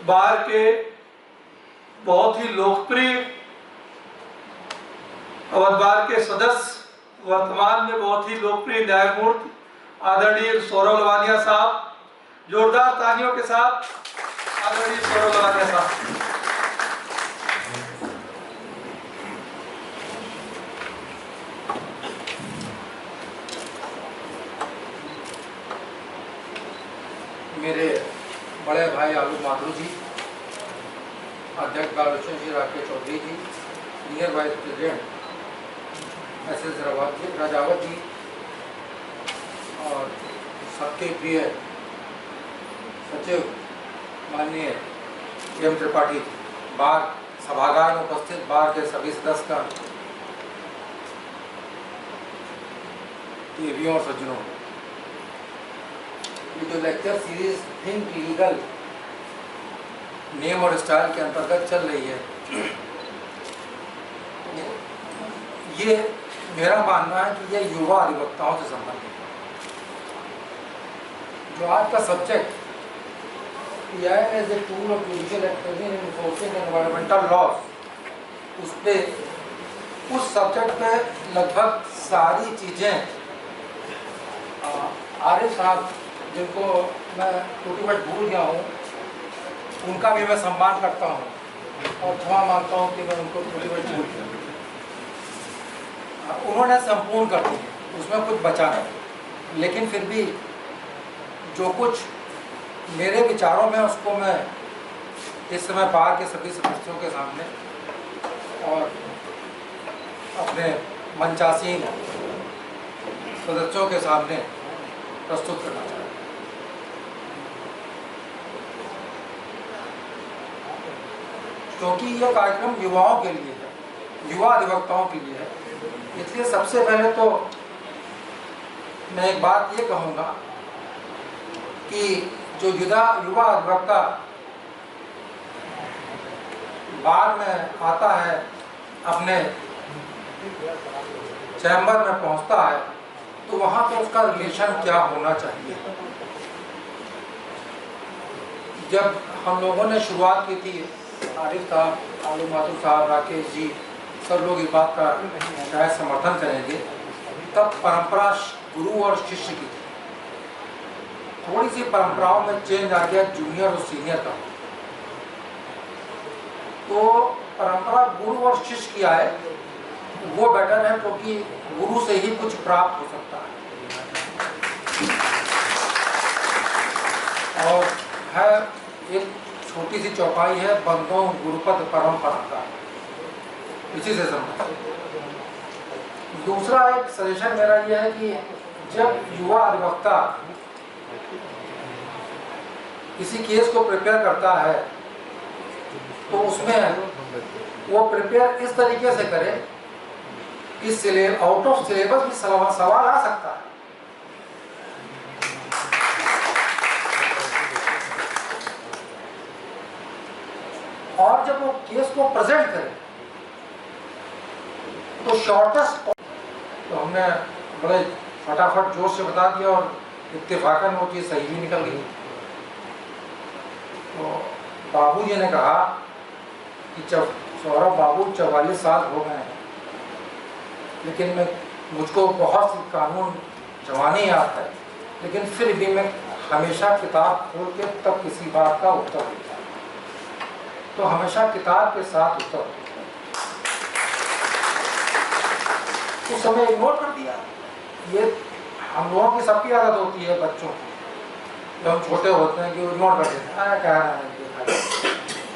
बार के बहुत ही लोकप्रिय अवध बार के सदस्य, वर्तमान में बहुत ही लोकप्रिय न्यायमूर्ति आदरणीय सौरभ लवानिया साहब, जोरदार तालियों के साथ आदरणीय सौरभ लवानिया साहब। मेरे बड़े भाई आलू माधु जी, अध्यक्ष bar Shri Rakesh Chaudhary ji, senior vice president S Rajawat ji और सबके प्रिय सचिव माननीय एम त्रिपाठी, बार सभागार में उपस्थित बार के सभी सदस्य, देवियों और सज्जनों, ये जो lecture series think legal name और स्टाइल के अंतर्गत चल रही है, ये मेरा मानना है कि ये युवा अधिवक्ताओं से संबंधित है। जो आज का subject as a tool of judicial activity in enforcing environmental laws, उस पे उस सब्जेक्ट पे लगभग सारी चीज़ें आरिफ साहब, जिनको मैं टूटी बट भूल गया हूँ, उनका भी मैं सम्मान करता हूँ और क्षमा मांगता हूँ कि मैं उनको टूटी बट भूल गया। उन्होंने संपूर्ण कर दी, उसमें कुछ बचा नहीं, लेकिन फिर भी जो कुछ मेरे विचारों में, उसको मैं इस समय बार के सभी सदस्यों के सामने और अपने मंचासीन सदस्यों के सामने प्रस्तुत करना चाहता हूँ। क्योंकि यह कार्यक्रम युवाओं के लिए है, युवा अधिवक्ताओं के लिए है, इसलिए सबसे पहले तो मैं एक बात ये कहूँगा कि जो युवा अधिवक्ता बार में आता है, अपने चैम्बर में पहुँचता है, तो वहाँ पे उसका रिलेशन क्या होना चाहिए। जब हम लोगों ने शुरुआत की थी, आरिफ साहब, आलू माधु साहब, राकेश जी, सब लोग इस बात का शायद समर्थन करेंगे, तब परंपरा गुरु और शिष्य की थी। थोड़ी सी परंपराओं में चेंज आ गया, जूनियर और सीनियर का। तो परंपरा गुरु और शिष्य की आए, वो बेटर है, क्योंकि गुरु से ही कुछ प्राप्त हो सकता है। और है एक छोटी सी चौपाई है, बंदों गुरुपद परंपरा का, इसी से संबंधित। दूसरा एक सजेशन मेरा यह है कि जब युवा अधिवक्ता किसी केस को प्रिपेयर करता है, तो उसमें वो प्रिपेयर इस तरीके से करे कि आउट ऑफ सिलेबस भी सवाल आ सकता है। और जब वो केस को प्रेजेंट करे तो शॉर्टेस्ट, तो हमने बड़े फटाफट जोर से बता दिया और इत्तेफाकन वो चीज़ सही भी निकल गई। तो बाबू जी ने कहा कि सौरभ बाबू 44 साल हो गए हैं, लेकिन मुझको बहुत सी कानून जवानी याद है, लेकिन फिर भी मैं हमेशा किताब खोल के तब किसी बात का उत्तर देता हूँ। तो हमेशा किताब के साथ उत्तर, उस समय इग्नोर कर दिया। ये हम लोगों की सबकी आदत होती है, बच्चों की, जब हम छोटे होते हैं कि इग्नोर कर देते हैं, क्या है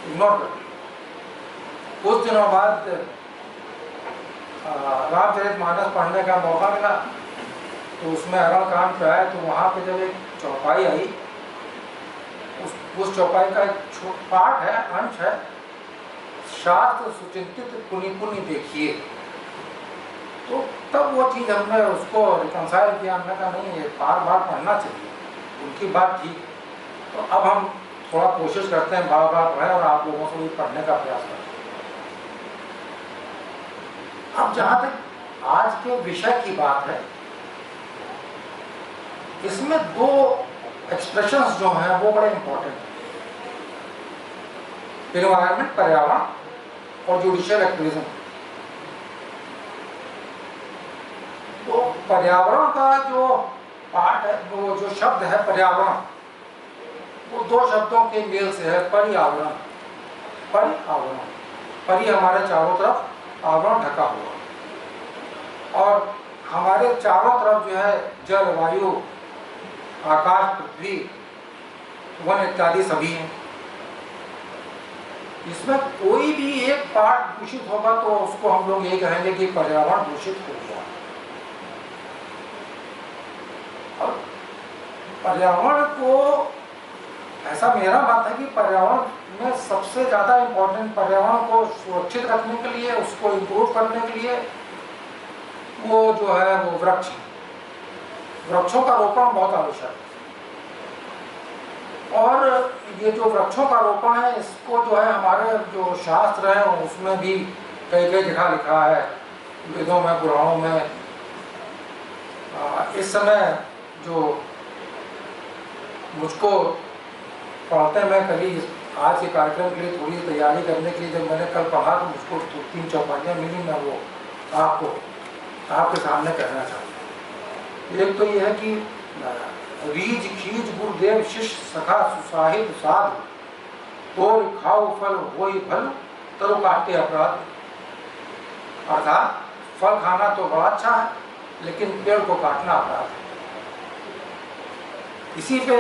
इग्नोर कर। कुछ दिनों बाद रामचरितमानस पढ़ने का मौका मिला, तो उसमें अरण्यकांड पे आए, तो वहाँ पे जब एक चौपाई आई, उस चौपाई का एक पाठ है, अंश है, शास्त्र सुचिंतित पुनि पुनि देखिए। तो तब वो चीज़ हमने उसको रिकंसाइल किया, हमने कहा नहीं, ये बार बार पढ़ना चाहिए, उनकी बात ठीक। तो अब हम थोड़ा कोशिश करते हैं बार बार पढ़ें और आप लोगों से भी पढ़ने का प्रयास करते हैं। अब जहाँ तक आज के विषय की बात है, इसमें दो एक्सप्रेशंस जो हैं वो बड़े इंपॉर्टेंट हैं। एनवायरनमेंट, पर्यावरण और जुडिशियल एक्टिविज्म। तो पर्यावरण का जो पार्ट है, वो जो शब्द है पर्यावरण, वो दो शब्दों के मेल से है, पर्यावरण। पर्यावरण, परि हमारे चारों तरफ, आवरण ढका हुआ, और हमारे चारों तरफ जो है जल, वायु, आकाश, पृथ्वी, वन इत्यादि सभी हैं। इसमें कोई भी एक पार्ट दूषित होगा तो उसको हम लोग ये कहेंगे कि पर्यावरण दूषित हो गया। और पर्यावरण को, ऐसा मेरा बात है कि पर्यावरण में सबसे ज़्यादा इम्पोर्टेंट, पर्यावरण को सुरक्षित रखने के लिए, उसको इम्प्रूव करने के लिए, वो जो है वो वृक्ष, वृक्षों का रोपण बहुत आवश्यक है। और ये जो वृक्षों का रोपण है, इसको जो है हमारे जो शास्त्र है उसमें भी कई कई जगह लिखा है, वेदों में, पुराणों में। इस समय जो मुझको पढ़ते, मैं कभी आज के कार्यक्रम के लिए थोड़ी तैयारी करने के लिए जब मैंने कल पढ़ा तो मुझको 3 चौपाइयाँ मिली, मैं वो आपके सामने कहना चाहता हूँ। एक तो ये है कि रीज खीज गुरुदेव शिष्य सखा सुसाहिब साध, तोड़ खाओ फल होई भल तरो काटे अपराध। अर्थात फल खाना तो बड़ा अच्छा है, लेकिन पेड़ को काटना अपराध है। इसी पे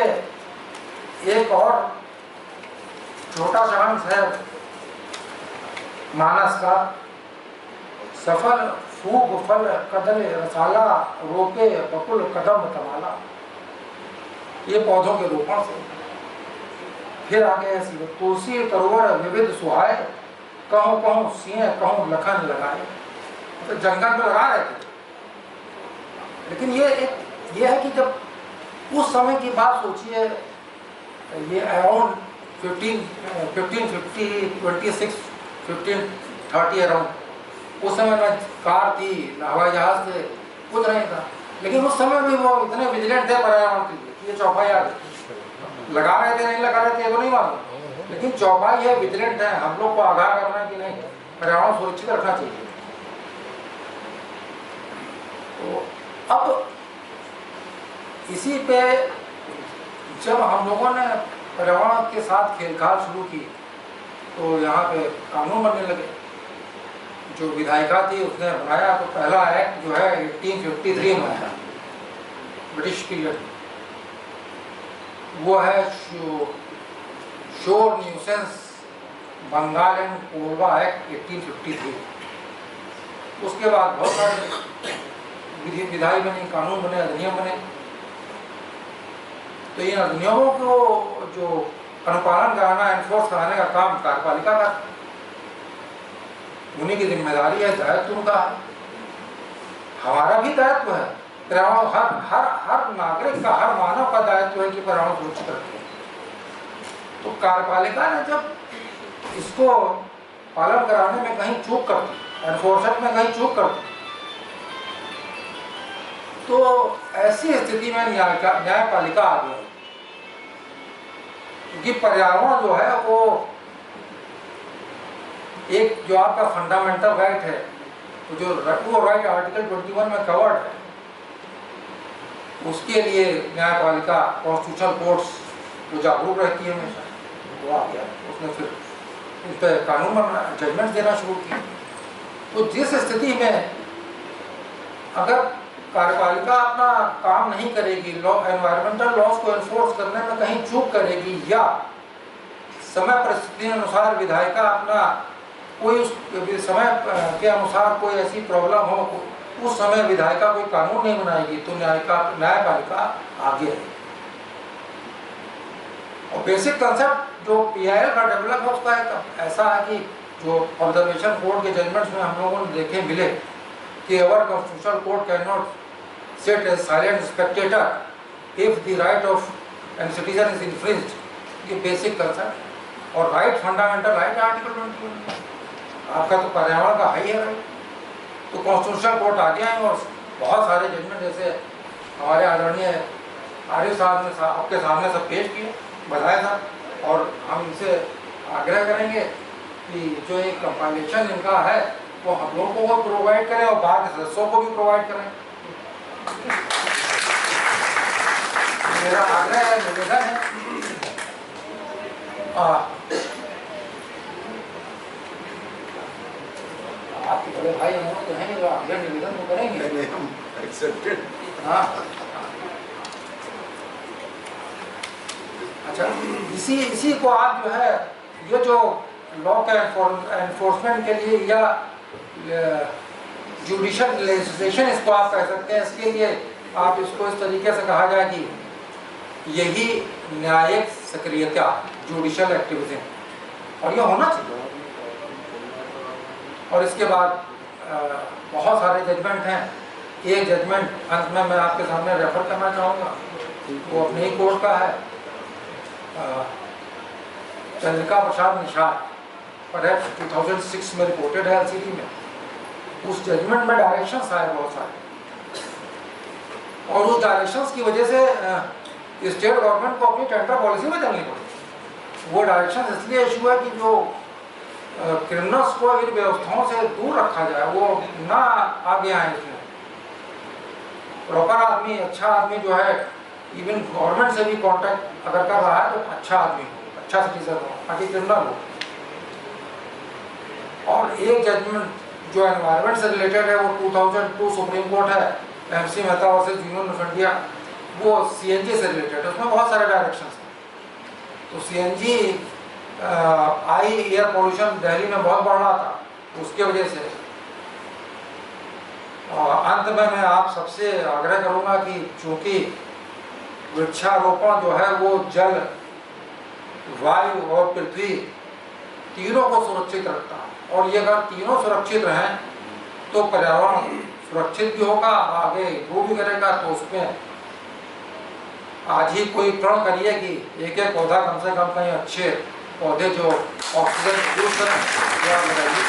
एक और छोटा सा अंश है मानस का, सफल फूग फल कदल रसाला, रोपे बकुल कदम तमाला। ये पौधों के रोपण से। फिर आगे ऐसी, तुलसी तरोवर विविध सुहाए, कहूँ कहूँ सिंह कहूँ लखन लगाए। तो जंगल में लगा रहे थे, लेकिन ये है कि जब उस समय की बात सोचिए, ये अराउंड 1530 अराउंड, उस समय में कार थी, हवाई जहाज थे, कुछ नहीं था, लेकिन उस समय भी वो इतने विजिलेंट थे पर्यावरण के लिए कि ये चौपाई आ गई। लगा रहे थे नहीं लगा रहे थे ये तो नहीं मालूम, लेकिन चौपाई है, विजिलेंट है, हम लोग को आगाह करना है कि नहीं पर्यावरण सुरक्षित रखना चाहिए। तो अब इसी पे जब हम लोगों ने पर्यावरण के साथ खेलखाल शुरू की तो यहाँ पे कानून बनने लगे। जो विधायिका थी उसने बनाया, तो पहला एक्ट जो है 1853 में बनाया, ब्रिटिश पीरियड, वो है shore nuisance Bengal and Korba act 1853। उसके बाद बहुत सारे विधायी बनी, कानून बने, अधिनियम बने। तो इन अधिनियमों को जो अनुपालन कराना, एनफोर्स कराने का काम कार्यपालिका का, उन्हीं की जिम्मेदारी है, दायित्व उनका है। हमारा भी दायित्व है, पर्यावरण हर नागरिक का, हर मानव का दायित्व है कि पर्यावरण सुरक्षित रखें। तो कार्यपालिका ने जब इसको पालन कराने में कहीं चूक कर दी, एनफोर्समेंट में कहीं चूक कर दी, तो ऐसी स्थिति में न्यायपालिका आ गई, क्योंकि पर्यावरण जो है वो एक जो आपका फंडामेंटल राइट है, तो जो वो राइट आर्टिकल 21 में कवर्ड है, उसके लिए न्यायपालिका, कॉन्स्टिट्यूशनल कोर्ट्स वो जागरूक रहती है हमेशा। वो आ गया, उसने फिर उस पर कानून बनना, जजमेंट देना शुरू किया। तो जिस स्थिति में अगर कार्यपालिका अपना काम नहीं करेगी, एनवायरमेंटल लॉज को एनफोर्स करने में कहीं चूक करेगी, या समय परिस्थिति अनुसार विधायिका अपना कोई उस समय के अनुसार कोई ऐसी प्रॉब्लम हो, उस समय विधायिका कोई कानून नहीं बनाएगी, तो न्यायपालिका आगे है। और बेसिक कंसेप्ट जो PIL का डेवलप है उसका एक ऐसा है कि जो ऑब्जर्वेशन कोर्ट के जजमेंट्स में हम लोगों ने देखे मिले कि our constitutional court can not sit as silent spectator if the right of an citizen is infringed. ये बेसिक कंसेप्ट, और राइट फंडामेंटल राइट आर्टिकल 21, आपका तो पर्यावरण का है राइट। तो कॉन्स्टिट्यूशनल कोर्ट आ गया है और बहुत सारे जजमेंट जैसे हमारे आदरणीय आरिफ साहब ने आपके सामने सब पेश किए, बताया था, और हम इनसे आग्रह करेंगे कि जो एक कंपाइलेशन इनका है वो हम लोगों को प्रोवाइड करें और बाकी सदस्यों को भी प्रोवाइड करें। मेरा आग्रह है, निवेदन है। आपके बड़े भाई हम लोग तो हैं जो आग्रह निवेदन तो करेंगे। हाँ, अच्छा, इसी को आप जो है ये जो लॉ का एनफोर्समेंट के लिए या जुडिशल लेजिस्लेशन इसको आप कह सकते हैं, इसके लिए आप इसको इस तरीके से कहा जाए कि यही न्यायिक सक्रियता, जुडिशल एक्टिविज्म, और ये होना चाहिए। और इसके बाद बहुत सारे जजमेंट हैं। एक जजमेंट अंत में मैं आपके सामने रेफर करना चाहूँगा, वो अपने ही कोर्ट का है, चंद्रिका प्रसाद निषाद, पर 2006 में रिपोर्टेड है एलसीडी में। उस जजमेंट में डायरेक्शंस आए बहुत सारे, और उस डायरेक्शंस की वजह से स्टेट गवर्नमेंट को अपनी टेंडर पॉलिसी में चलनी पड़ी। वो डायरेक्शन इसलिए इशू है कि जो क्रिमिनल्स को इन व्यवस्थाओं से दूर रखा जाए, वो ना आगे आए इसमें। प्रॉपर आदमी, अच्छा आदमी जो है, इवन गवर्नमेंट से भी कांटेक्ट अगर कर रहा है तो अच्छा आदमी हो, अच्छा सिटीजन हो, ताकि क्रिमिनल हो। और एक जजमेंट जो एनवायरनमेंट से रिलेटेड है वो 2002 सुप्रीम कोर्ट है, MC Mehta versus union of India, वो CNG से रिलेटेड है। उसमें बहुत सारे डायरेक्शंस हैं। तो CNG आई एयर पोल्यूशन दिल्ली में बहुत बढ़ रहा था, उसके वजह से अंत में मैं आप सबसे आग्रह करूंगा कि चूंकि वृक्षारोपण जो है वो जल, वायु और पृथ्वी तीनों को सुरक्षित रखता है, और ये अगर तीनों सुरक्षित रहें तो पर्यावरण सुरक्षित भी होगा, आगे इम्प्रूव भी करेगा। तो उसमें आज ही कोई प्रण करिए कि एक एक पौधा कम से कम कहीं अच्छे पौधे जो ऑक्सीजन प्रोड्यूस करें वो लगाइए।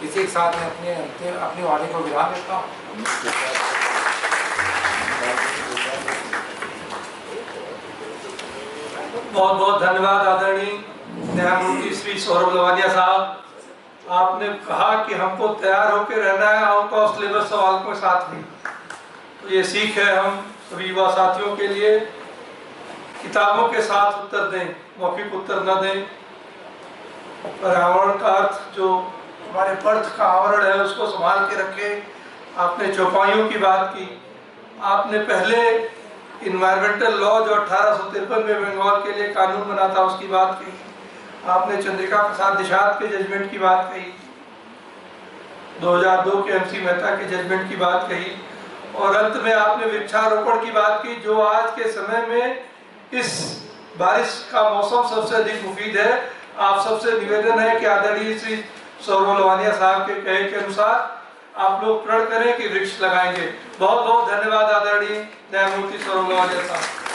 इसी के साथ मैं अपनी वाणी को विराम देता हूँ। बहुत बहुत धन्यवाद आदरणीय न्यायमूर्ति श्री सौरभ लवानिया साहब। आपने कहा कि हमको तैयार होकर रहना है आउट ऑफ सिलेबस सवाल के साथ में, तो ये सीख है हम सभी युवा साथियों के लिए। किताबों के साथ उत्तर दें, मौखिक उत्तर न दें। पर्यावरण का अर्थ जो हमारे पर्थ का आवरण है उसको संभाल के रखें। आपने चौपाइयों की बात की, आपने पहले इन्वायरमेंटल लॉ जो 1853 में बंगाल के लिए कानून बना था उसकी बात कही, आपने चंद्रिका प्रसाद निषाद के जजमेंट की बात कही, 2002 के MC मेहता के जजमेंट की बात कही, और अंत में आपने वृक्षारोपण की बात की, जो आज के समय में इस बारिश का मौसम सबसे अधिक मुफीद है। आप सबसे निवेदन है कि आदरणीय श्री सौरभ लवानिया साहब के कहे के अनुसार आप लोग प्रण करें कि वृक्ष लगाएंगे। बहुत बहुत धन्यवाद आदरणीय न्यायमूर्ति सौरभ लवानिया साहब।